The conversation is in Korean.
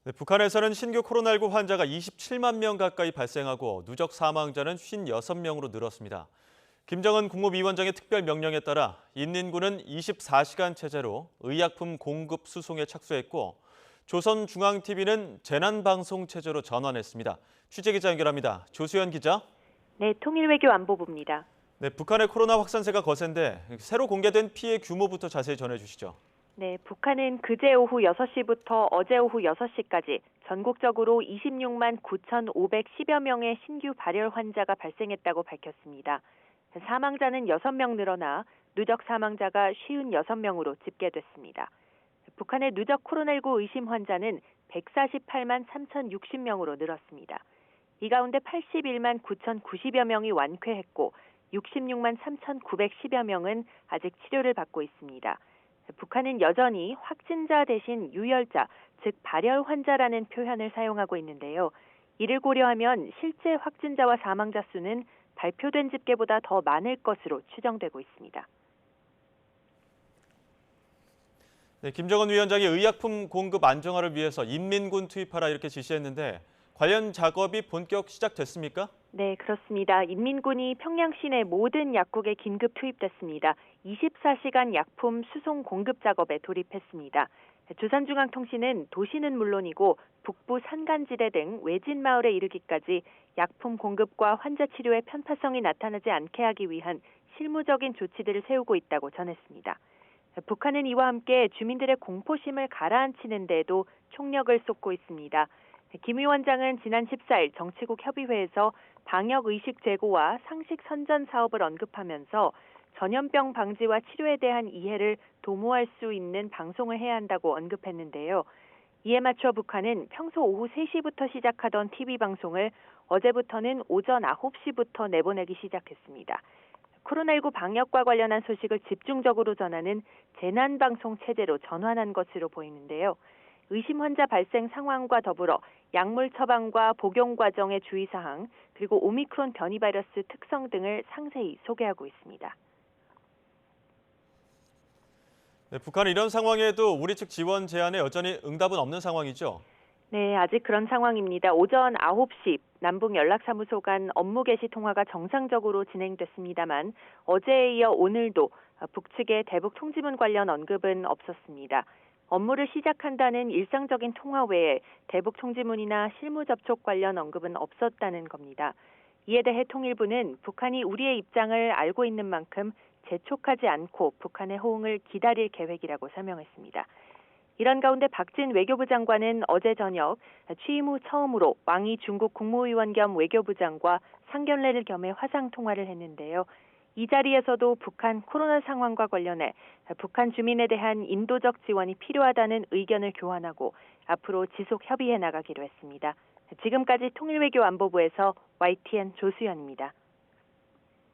네, 북한에서는 신규 코로나19 환자가 27만 명 가까이 발생하고 누적 사망자는 56명으로 늘었습니다. 김정은 국무위원장의 특별 명령에 따라 인민군은 24시간 체제로 의약품 공급 수송에 착수했고 조선중앙TV는 재난방송 체제로 전환했습니다. 취재기자 연결합니다. 조수연 기자. 네, 통일외교안보부입니다. 네, 북한의 코로나 확산세가 거센데 새로 공개된 피해 규모부터 자세히 전해주시죠. 네, 북한은 그제 오후 6시부터 어제 오후 6시까지 전국적으로 26만 9,510여 명의 신규 발열 환자가 발생했다고 밝혔습니다. 사망자는 6명 늘어나 누적 사망자가 56명으로 집계됐습니다. 북한의 누적 코로나19 의심 환자는 148만 3,060명으로 늘었습니다. 이 가운데 81만 9,090여 명이 완쾌했고 66만 3,910여 명은 아직 치료를 받고 있습니다. 북한은 여전히 확진자 대신 유혈자, 즉 발열 환자라는 표현을 사용하고 있는데요. 이를 고려하면 실제 확진자와 사망자 수는 발표된 집계보다 더 많을 것으로 추정되고 있습니다. 네, 김정은 위원장이 의약품 공급 안정화를 위해서 인민군 투입하라 이렇게 지시했는데 관련 작업이 본격 시작됐습니까? 네, 그렇습니다. 인민군이 평양 시내 모든 약국에 긴급 투입됐습니다. 24시간 약품 수송 공급 작업에 돌입했습니다. 조선중앙통신은 도시는 물론이고 북부 산간지대 등 외진 마을에 이르기까지 약품 공급과 환자 치료의 편파성이 나타나지 않게 하기 위한 실무적인 조치들을 세우고 있다고 전했습니다. 북한은 이와 함께 주민들의 공포심을 가라앉히는 데에도 총력을 쏟고 있습니다. 김 위원장은 지난 14일 정치국 협의회에서 방역의식 제고와 상식 선전 사업을 언급하면서 전염병 방지와 치료에 대한 이해를 도모할 수 있는 방송을 해야 한다고 언급했는데요. 이에 맞춰 북한은 평소 오후 3시부터 시작하던 TV방송을 어제부터는 오전 9시부터 내보내기 시작했습니다. 코로나19 방역과 관련한 소식을 집중적으로 전하는 재난방송 체제로 전환한 것으로 보이는데요. 의심 환자 발생 상황과 더불어 약물 처방과 복용 과정의 주의사항, 그리고 오미크론 변이 바이러스 특성 등을 상세히 소개하고 있습니다. 네, 북한은 이런 상황에도 우리 측 지원 제안에 여전히 응답은 없는 상황이죠? 네, 아직 그런 상황입니다. 오전 9시 남북연락사무소 간 업무 개시 통화가 정상적으로 진행됐습니다만 어제에 이어 오늘도 북측의 대북 통지문 관련 언급은 없었습니다. 업무를 시작한다는 일상적인 통화 외에 대북 통지문이나 실무 접촉 관련 언급은 없었다는 겁니다. 이에 대해 통일부는 북한이 우리의 입장을 알고 있는 만큼 재촉하지 않고 북한의 호응을 기다릴 계획이라고 설명했습니다. 이런 가운데 박진 외교부 장관은 어제 저녁 취임 후 처음으로 왕이 중국 국무위원 겸 외교부 장과 상견례를 겸해 화상 통화를 했는데요. 이 자리에서도 북한 코로나 상황과 관련해 북한 주민에 대한 인도적 지원이 필요하다는 의견을 교환하고 앞으로 지속 협의해 나가기로 했습니다. 지금까지 통일외교안보부에서 YTN 조수연입니다.